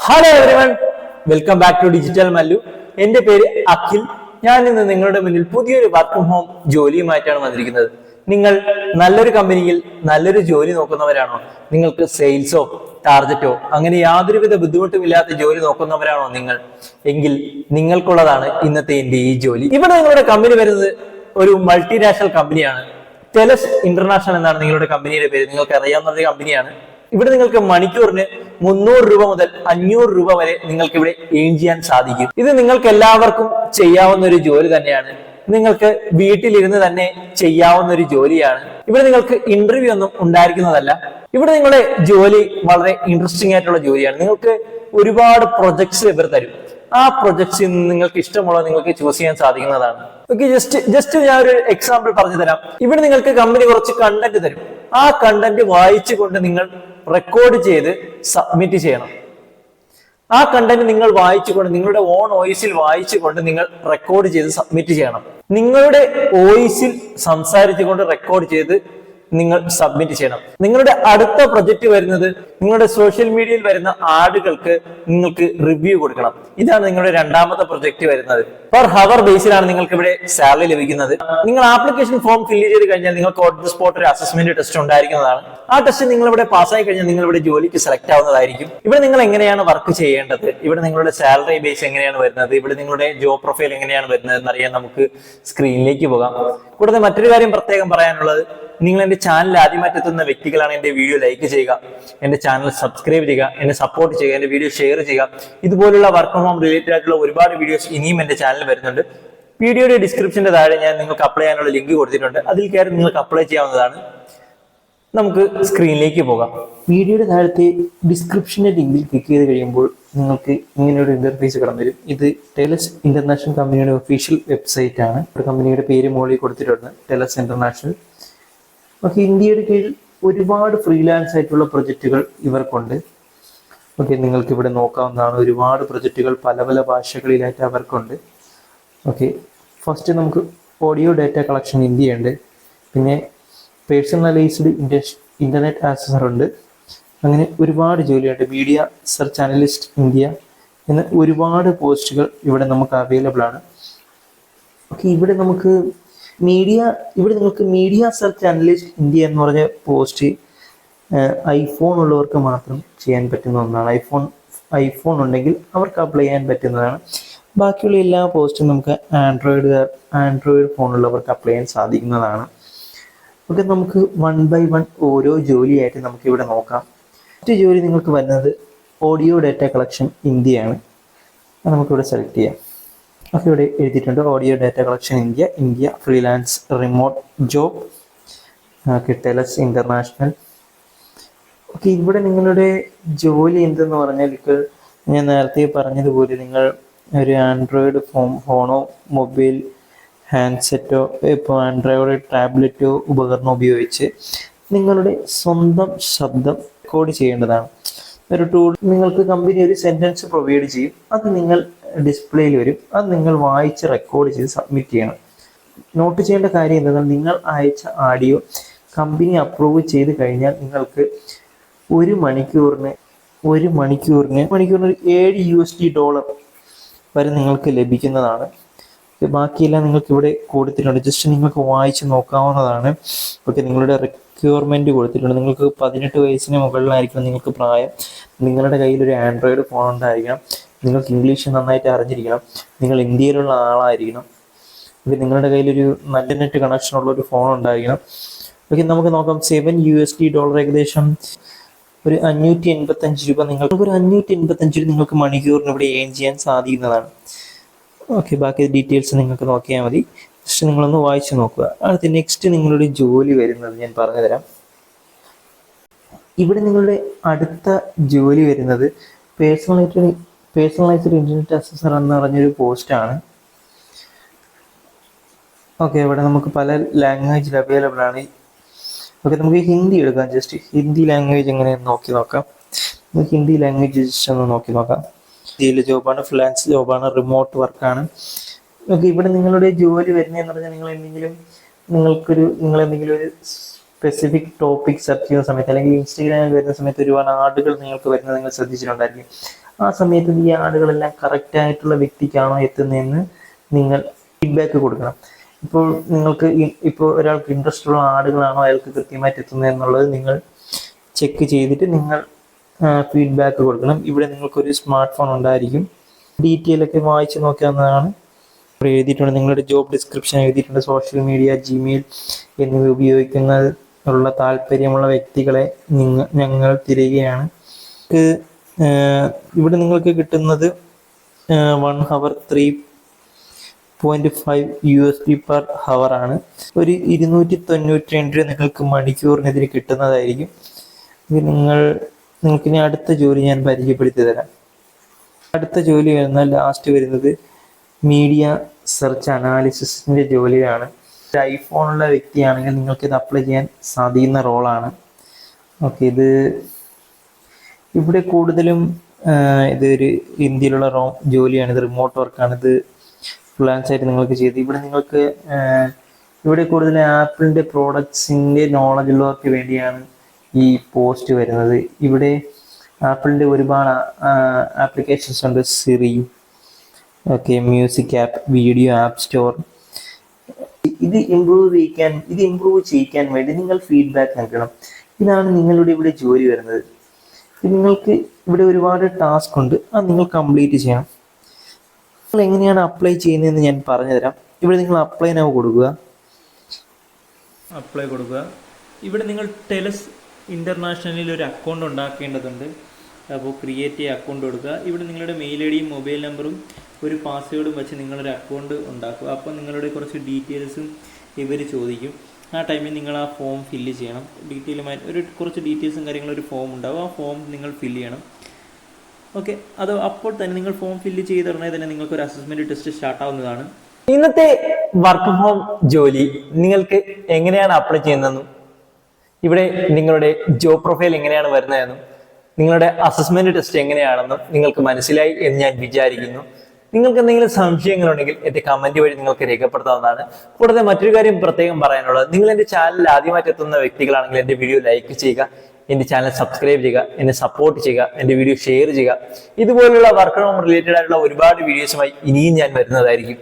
Hello everyone, welcome back to digital Mallu. എന്റെ പേര് അഖിൽ. ഞാൻ ഇന്ന് നിങ്ങളുടെ മുന്നിൽ പുതിയൊരു വർക്ക് ഫ്രം ഹോം ജോലിയുമായിട്ടാണ് വന്നിരിക്കുന്നത്. നിങ്ങൾ നല്ലൊരു കമ്പനിയിൽ നല്ലൊരു ജോലി നോക്കുന്നവരാണോ? നിങ്ങൾക്ക് സെയിൽസോ ടാർഗറ്റോ അങ്ങനെ യാതൊരുവിധ ബുദ്ധിമുട്ടുമില്ലാത്ത ജോലി നോക്കുന്നവരാണോ നിങ്ങൾ? എങ്കിൽ നിങ്ങൾക്കുള്ളതാണ് ഇന്നത്തെ എന്റെ ഈ ജോലി. ഇവിടെ നിങ്ങളുടെ കമ്പനി വരുന്നത് ഒരു മൾട്ടിനാഷണൽ കമ്പനിയാണ്. ടെലസ് ഇന്റർനാഷണൽ എന്നാണ് നിങ്ങളുടെ കമ്പനിയുടെ പേര്. നിങ്ങൾക്ക് അറിയാവുന്ന ഒരു കമ്പനിയാണ്. ഇവിടെ നിങ്ങൾക്ക് മണിക്കൂറിന് 300 രൂപ മുതൽ 500 രൂപ വരെ നിങ്ങൾക്ക് ഇവിടെ ഏൺ ചെയ്യാൻ സാധിക്കും. ഇത് നിങ്ങൾക്ക് എല്ലാവർക്കും ചെയ്യാവുന്ന ഒരു ജോലി തന്നെയാണ്. നിങ്ങൾക്ക് വീട്ടിലിരുന്ന് തന്നെ ചെയ്യാവുന്ന ഒരു ജോലിയാണ്. ഇവിടെ നിങ്ങൾക്ക് ഇന്റർവ്യൂ ഒന്നും ഉണ്ടായിരിക്കുന്നതല്ല. ഇവിടെ നിങ്ങളുടെ ജോലി വളരെ ഇൻട്രസ്റ്റിംഗ് ആയിട്ടുള്ള ജോലിയാണ്. നിങ്ങൾക്ക് ഒരുപാട് പ്രൊജക്ട്സ് ഇവർ തരും. ആ പ്രൊജക്ട്സിൽ നിന്ന് നിങ്ങൾക്ക് ഇഷ്ടമുള്ളത് നിങ്ങൾക്ക് ചൂസ് ചെയ്യാൻ സാധിക്കുന്നതാണ്. ഓക്കെ, ജസ്റ്റ് ഞാൻ ഒരു എക്സാമ്പിൾ പറഞ്ഞു തരാം. ഇവിടെ നിങ്ങൾക്ക് കമ്പനി കുറച്ച് കണ്ടന്റ് തരും. ആ കണ്ടന്റ് വായിച്ചുകൊണ്ട് നിങ്ങൾ റെക്കോർഡ് ചെയ്ത് സബ്മിറ്റ് ചെയ്യണം. ആ കണ്ടന്റ് നിങ്ങൾ വായിച്ചുകൊണ്ട് നിങ്ങളുടെ ഓൺ വോയിസിൽ വായിച്ചുകൊണ്ട് നിങ്ങൾ റെക്കോർഡ് ചെയ്ത് സബ്മിറ്റ് ചെയ്യണം. നിങ്ങളുടെ വോയിസിൽ സംസാരിച്ചുകൊണ്ട് റെക്കോർഡ് ചെയ്ത് നിങ്ങൾ സബ്മിറ്റ് ചെയ്യണം. നിങ്ങളുടെ അടുത്ത പ്രൊജക്ട് വരുന്നത് നിങ്ങളുടെ സോഷ്യൽ മീഡിയയിൽ വരുന്ന ആഡുകൾക്ക് നിങ്ങൾക്ക് റിവ്യൂ കൊടുക്കണം. ഇതാണ് നിങ്ങളുടെ രണ്ടാമത്തെ പ്രൊജക്ട് വരുന്നത്. പെർ ഹവർ ബേസിലാണ് നിങ്ങൾക്ക് ഇവിടെ സാലറി ലഭിക്കുന്നത്. നിങ്ങൾ ആപ്ലിക്കേഷൻ ഫോം ഫില്ല് ചെയ്ത് കഴിഞ്ഞാൽ നിങ്ങൾക്ക് ഓൺ ദി സ്പോട്ട് ഒരു അസസ്മെന്റ് ടെസ്റ്റ് ഉണ്ടായിരിക്കുന്നതാണ്. ആ ടെസ്റ്റ് നിങ്ങൾ ഇവിടെ പാസ്സായി കഴിഞ്ഞാൽ നിങ്ങൾ ഇവിടെ ജോലിക്ക് സെലക്ട് ആവുന്നതായിരിക്കും. ഇവിടെ നിങ്ങൾ എങ്ങനെയാണ് വർക്ക് ചെയ്യേണ്ടത്, ഇവിടെ നിങ്ങളുടെ സാലറി ബേസ് എങ്ങനെയാണ് വരുന്നത്, ഇവിടെ നിങ്ങളുടെ ജോബ് പ്രൊഫൈൽ എങ്ങനെയാണ് വരുന്നത് എന്നറിയാൻ നമുക്ക് സ്ക്രീനിലേക്ക് പോകാം. കൂടാതെ മറ്റൊരു കാര്യം പ്രത്യേകം പറയാനുള്ളത്, നിങ്ങൾ എന്റെ ചാനൽ ആദ്യമായിട്ട് എത്തുന്ന വ്യക്തികളാണ് എന്റെ വീഡിയോ ലൈക്ക് ചെയ്യുക, എന്റെ ചാനൽ സബ്സ്ക്രൈബ് ചെയ്യുക, എന്നെ സപ്പോർട്ട് ചെയ്യുക, എന്റെ വീഡിയോ ഷെയർ ചെയ്യുക. ഇതുപോലുള്ള വർക്ക് ഫ്രം ഹോം റിലേറ്റഡ് ആയിട്ടുള്ള ഒരുപാട് വീഡിയോസ് ഇനിയും എന്റെ ചാനൽ വരുന്നുണ്ട്. വീഡിയോയുടെ ഡിസ്ക്രിപ്ഷന്റെ താഴെ ഞാൻ നിങ്ങൾക്ക് അപ്ലൈ ചെയ്യാനുള്ള ലിങ്ക് കൊടുത്തിട്ടുണ്ട്. അതിൽ കയറി നിങ്ങൾക്ക് അപ്ലൈ ചെയ്യാവുന്നതാണ്. നമുക്ക് സ്ക്രീനിലേക്ക് പോകാം. വീഡിയോയുടെ താഴത്തെ ഡിസ്ക്രിപ്ഷന്റെ ലിങ്കിൽ ക്ലിക്ക് ചെയ്ത് കഴിയുമ്പോൾ നിങ്ങൾക്ക് ഇങ്ങനെയൊരു ഇന്റർഫേസ് കടന്നു വരും. ഇത് ടെലസ് ഇന്റർനാഷണൽ കമ്പനിയുടെ ഒഫീഷ്യൽ വെബ്സൈറ്റ് ആണ്. കമ്പനിയുടെ പേര് മുകളിൽ കൊടുത്തിട്ടുണ്ട്, ടെലസ് ഇന്റർനാഷണൽ. ഓക്കെ, ഇന്ത്യയുടെ കീഴിൽ ഒരുപാട് ഫ്രീലാൻസ് ആയിട്ടുള്ള പ്രൊജക്റ്റുകൾ ഇവർക്കുണ്ട്. ഓക്കെ, നിങ്ങൾക്ക് ഇവിടെ നോക്കാവുന്നതാണ്. ഒരുപാട് പ്രൊജക്റ്റുകൾ പല പല ഭാഷകളിലായിട്ട് അവർക്കുണ്ട്. ഓക്കെ, ഫസ്റ്റ് നമുക്ക് ഓഡിയോ ഡാറ്റ കളക്ഷൻ ഇന്ത്യ ഉണ്ട്. പിന്നെ പേഴ്സണലൈസ്ഡ് ഇന്റർനെറ്റ് ആക്സസർ ഉണ്ട്. അങ്ങനെ ഒരുപാട് ജോലിയുണ്ട്. മീഡിയ സെർച്ച് അനലിസ്റ്റ് ഇന്ത്യ എന്ന ഒരുപാട് പോസ്റ്റുകൾ ഇവിടെ നമുക്ക് അവൈലബിൾ ആണ്. ഓക്കെ, ഇവിടെ നിങ്ങൾക്ക് മീഡിയ സെർച്ച് അനലിസ്റ്റ് ഇന്ത്യ എന്ന് പറഞ്ഞ പോസ്റ്റ് ഐഫോൺ ഉള്ളവർക്ക് മാത്രം ചെയ്യാൻ പറ്റുന്ന ഒന്നാണ്. ഐഫോൺ ഉണ്ടെങ്കിൽ അവർക്ക് അപ്ലൈ ചെയ്യാൻ പറ്റുന്നതാണ്. ബാക്കിയുള്ള എല്ലാ പോസ്റ്റും നമുക്ക് ആൻഡ്രോയിഡ് ഫോണുള്ളവർക്ക് അപ്ലൈ ചെയ്യാൻ സാധിക്കുന്നതാണ്. ഓക്കെ, നമുക്ക് 1 by 1 ഓരോ ജോലിയായിട്ട് നമുക്ക് ഇവിടെ നോക്കാം. ഫസ്റ്റ് ജോലി നിങ്ങൾക്ക് വരുന്നത് ഓഡിയോ ഡാറ്റ കളക്ഷൻ ഇന്ത്യയാണ്. അത് നമുക്കിവിടെ സെലക്ട് ചെയ്യാം. ഓക്കെ, ഇവിടെ എഴുതിയിട്ടുണ്ട് audio data collection India freelance remote job. Okay, Tellis international. Okay, ഇവിടെ നിങ്ങളുടെ ജോലി എന്തെന്ന് പറഞ്ഞാൽ ഞാൻ നേരത്തെ പറഞ്ഞതുപോലെ നിങ്ങൾ ഒരു ആൻഡ്രോയിഡ് ഫോണോ മൊബൈൽ ഹാൻഡ്സെറ്റോ ഇപ്പോൾ ആൻഡ്രോയിഡ് ടാബ്ലറ്റോ ഉപകരണം ഉപയോഗിച്ച് നിങ്ങളുടെ സ്വന്തം ശബ്ദം റെക്കോർഡ് ചെയ്യേണ്ടതാണ്. ഒരു ടൂൾ നിങ്ങൾക്ക് കമ്പനി ഒരു സെന്റൻസ് പ്രൊവൈഡ് ചെയ്യും. അത് നിങ്ങൾ ഡിസ്പ്ലേയിൽ വരും. അത് നിങ്ങൾ വായിച്ച് റെക്കോർഡ് ചെയ്ത് സബ്മിറ്റ് ചെയ്യണം. നോട്ട് ചെയ്യേണ്ട കാര്യം എന്തെന്നാൽ നിങ്ങൾ അയച്ച ആഡിയോ കമ്പനി അപ്രൂവ് ചെയ്ത് കഴിഞ്ഞാൽ നിങ്ങൾക്ക് ഒരു മണിക്കൂറിന് $7 വരെ നിങ്ങൾക്ക് ലഭിക്കുന്നതാണ്. ബാക്കിയെല്ലാം നിങ്ങൾക്ക് ഇവിടെ കൊടുത്തിട്ടുണ്ട്. ജസ്റ്റ് നിങ്ങൾക്ക് വായിച്ച് നോക്കാവുന്നതാണ്. ഓക്കെ, നിങ്ങളുടെ റിക്വയർമെന്റ് കൊടുത്തിട്ടുണ്ട്. നിങ്ങൾക്ക് 18 വയസ്സിന് മുകളിലായിരിക്കണം നിങ്ങൾക്ക് പ്രായം. നിങ്ങളുടെ കയ്യിൽ ഒരു ആൻഡ്രോയിഡ് ഫോൺ ഉണ്ടായിരിക്കണം. നിങ്ങൾക്ക് ഇംഗ്ലീഷ് നന്നായിട്ട് അറിഞ്ഞിരിക്കണം. നിങ്ങൾ ഇന്ത്യയിലുള്ള ആളായിരിക്കണം. ഓക്കെ, നിങ്ങളുടെ കയ്യിലൊരു നല്ല നെറ്റ് കണക്ഷൻ ഉള്ള ഒരു ഫോൺ ഉണ്ടായിരിക്കണം. ഓക്കെ, നമുക്ക് നോക്കാം. $7 ഏകദേശം ഒരു 585 രൂപ. ഒരു 585 രൂപ നിങ്ങൾക്ക് മണിക്കൂറിന് ഇവിടെ ഏൺ ചെയ്യാൻ സാധിക്കുന്നതാണ്. ഓക്കെ, ബാക്കി ഡീറ്റെയിൽസ് നിങ്ങൾക്ക് നോക്കിയാൽ മതി. ജസ്റ്റ് നിങ്ങളൊന്ന് വായിച്ച് നോക്കുക. അടുത്ത നെക്സ്റ്റ് നിങ്ങളുടെ ജോലി വരുന്നത് ഞാൻ പറഞ്ഞു തരാം. ഇവിടെ നിങ്ങളുടെ അടുത്ത ജോലി വരുന്നത് പേഴ്സണലൈസ്ഡ് ഇന്റർനെറ്റ് അസസർ എന്ന് പറഞ്ഞൊരു പോസ്റ്റാണ്. ഓക്കെ, ഇവിടെ നമുക്ക് പല ലാംഗ്വേജിൽ അവൈലബിൾ ആണ്. ഓക്കെ, നമുക്ക് ഹിന്ദി എടുക്കാം. ജസ്റ്റ് ഹിന്ദി ലാംഗ്വേജ് എങ്ങനെയെന്ന് നോക്കാം. നമുക്ക് ഹിന്ദി ലാംഗ്വേജ് ജസ്റ്റ് ഒന്ന് നോക്കാം. ഇന്ത്യയിലെ ജോബാണ്, ഫ്രീലാൻസ് ജോബാണ്, റിമോട്ട് വർക്കാണ്. ഓക്കെ, ഇവിടെ നിങ്ങളുടെ ജോലി വരുന്നതെന്ന് പറഞ്ഞാൽ നിങ്ങൾ എന്തെങ്കിലും ഒരു സ്പെസിഫിക് ടോപ്പിക് സെർച്ച് ചെയ്യുന്ന സമയത്ത് അല്ലെങ്കിൽ ഇൻസ്റ്റാഗ്രാമിൽ വരുന്ന സമയത്ത് ഒരുപാട് ആഡുകൾ നിങ്ങൾക്ക് വരുന്നത് നിങ്ങൾ ശ്രദ്ധിച്ചിട്ടുണ്ടായിരിക്കും. ആ സമയത്ത് ഈ ആടുകളെല്ലാം കറക്റ്റായിട്ടുള്ള വ്യക്തിക്കാണോ എത്തുന്നതെന്ന് നിങ്ങൾ ഫീഡ്ബാക്ക് കൊടുക്കണം. ഇപ്പോൾ നിങ്ങൾക്ക് ഇപ്പോൾ ഒരാൾക്ക് ഇൻട്രസ്റ്റ് ഉള്ള ആടുകളാണോ അയാൾക്ക് കൃത്യമായിട്ട് എത്തുന്നത് എന്നുള്ളത് നിങ്ങൾ ചെക്ക് ചെയ്തിട്ട് നിങ്ങൾ ഫീഡ്ബാക്ക് കൊടുക്കണം. ഇവിടെ നിങ്ങൾക്കൊരു സ്മാർട്ട് ഫോൺ ഉണ്ടായിരിക്കും. ഡീറ്റെയിൽ ഒക്കെ വായിച്ച് നോക്കാവുന്നതാണ്. ഇവിടെ എഴുതിയിട്ടുണ്ട്, നിങ്ങളുടെ ജോബ് ഡിസ്ക്രിപ്ഷൻ എഴുതിയിട്ടുണ്ട്, സോഷ്യൽ മീഡിയ, ജിമെയിൽ എന്നിവ ഉപയോഗിക്കുന്നതിനുള്ള താല്പര്യമുള്ള വ്യക്തികളെ ഞങ്ങൾ തിരയുകയാണ്. ഇവിടെ നിങ്ങൾക്ക് കിട്ടുന്നത് 1 hour 3.5 USD per hour ആണ്. ഒരു 292 രൂപ നിങ്ങൾക്ക് മണിക്കൂറിനെതിരെ കിട്ടുന്നതായിരിക്കും. നിങ്ങൾക്ക് ഇനി അടുത്ത ജോലി ഞാൻ പരിചയപ്പെടുത്തി തരാം. അടുത്ത ജോലി വരുന്നത് ലാസ്റ്റ് വരുന്നത് മീഡിയ സെർച്ച് അനാലിസിസിൻ്റെ ജോലിയാണ്. ഐഫോണുള്ള വ്യക്തിയാണെങ്കിൽ നിങ്ങൾക്ക് ഇത് അപ്ലൈ ചെയ്യാൻ സാധിക്കുന്ന റോളാണ്. ഓക്കെ, ഇവിടെ കൂടുതലും ഇതൊരു ഇന്ത്യയിലുള്ള ജോലിയാണ്. ഇത് റിമോട്ട് വർക്കാണ്. ഇത് ഫ്രീലാൻസ് ആയിട്ട് നിങ്ങൾക്ക് ചെയ്ത് ഇവിടെ കൂടുതൽ ആപ്പിളിൻ്റെ പ്രോഡക്ട്സിൻ്റെ നോളജ് ഉള്ളവർക്ക് വേണ്ടിയാണ് ഈ പോസ്റ്റ് വരുന്നത്. ഇവിടെ ആപ്പിളിൻ്റെ ഒരുപാട് ആപ്ലിക്കേഷൻസ് ഉണ്ട്. Siri, okay, music app, video app store. ഇത് ഇമ്പ്രൂവ് ചെയ്യിക്കാൻ വേണ്ടി നിങ്ങൾ ഫീഡ്ബാക്ക് നൽകണം. ഇതാണ് നിങ്ങളുടെ ഇവിടെ ജോലി വരുന്നത്. നിങ്ങൾക്ക് ഇവിടെ ഒരുപാട് ടാസ്ക് ഉണ്ട്, അത് നിങ്ങൾ കംപ്ലീറ്റ് ചെയ്യണം. നിങ്ങൾ എങ്ങനെയാണ് അപ്ലൈ ചെയ്യുന്നതെന്ന് ഞാൻ പറഞ്ഞു തരാം. ഇവിടെ നിങ്ങൾ അപ്ലൈ നൗ കൊടുക്കുക. ഇവിടെ നിങ്ങൾ ടെലസ് ഇൻ്റർനാഷണലിൽ ഒരു അക്കൗണ്ട് ഉണ്ടാക്കേണ്ടതുണ്ട്. അപ്പോൾ ക്രിയേറ്റ് ചെയ്യുക, അക്കൗണ്ട് കൊടുക്കുക. ഇവിടെ നിങ്ങളുടെ മെയിൽ ഐ ഡിയും മൊബൈൽ നമ്പറും ഒരു പാസ്വേഡും വെച്ച് നിങ്ങളൊരു അക്കൗണ്ട് ഉണ്ടാക്കുക. അപ്പോൾ നിങ്ങളുടെ കുറച്ച് ഡീറ്റെയിൽസും ഇവർ ചോദിക്കും. ആ ടൈമിൽ നിങ്ങൾ ആ ഫോം ഫില്ല് ചെയ്യണം. കുറച്ച് ഡീറ്റെയിൽസും കാര്യങ്ങളും ഒരു ഫോം ഉണ്ടാവും. ആ ഫോം നിങ്ങൾ ഫില്ല് ചെയ്യണം. ഓക്കെ, അപ്പോൾ തന്നെ നിങ്ങൾ ഫോം ഫില്ല് ചെയ്ത ഉടനെ തന്നെ നിങ്ങൾക്ക് ഒരു അസസ്മെന്റ് ടെസ്റ്റ് സ്റ്റാർട്ട് ആവുന്നതാണ്. ഇന്നത്തെ വർക്ക് ഫ്രം ഹോം ജോലി നിങ്ങൾക്ക് എങ്ങനെയാണ് അപ്ലൈ ചെയ്യുന്നതെന്നും ഇവിടെ നിങ്ങളുടെ ജോബ് പ്രൊഫൈൽ എങ്ങനെയാണ് വരുന്നതെന്നും നിങ്ങളുടെ അസസ്മെന്റ് ടെസ്റ്റ് എങ്ങനെയാണെന്നും നിങ്ങൾക്ക് മനസ്സിലായി എന്ന് ഞാൻ വിചാരിക്കുന്നു. നിങ്ങൾക്ക് എന്തെങ്കിലും സംശയങ്ങളുണ്ടെങ്കിൽ എന്റെ കമന്റ് വഴി നിങ്ങൾക്ക് രേഖപ്പെടുത്താവുന്നതാണ്. കൂടാതെ മറ്റൊരു കാര്യം പ്രത്യേകം പറയാനുള്ളത്, നിങ്ങൾ എന്റെ ചാനലിൽ ആദ്യമായിട്ട് എത്തുന്ന വ്യക്തികളാണെങ്കിൽ എന്റെ വീഡിയോ ലൈക്ക് ചെയ്യുക, എന്റെ ചാനൽ സബ്സ്ക്രൈബ് ചെയ്യുക, എന്നെ സപ്പോർട്ട് ചെയ്യുക, എന്റെ വീഡിയോ ഷെയർ ചെയ്യുക. ഇതുപോലുള്ള വർക്ക് ഫ്രം ഹോം റിലേറ്റഡ് ആയിട്ടുള്ള ഒരുപാട് വീഡിയോസുമായി ഇനിയും ഞാൻ വരുന്നതായിരിക്കും.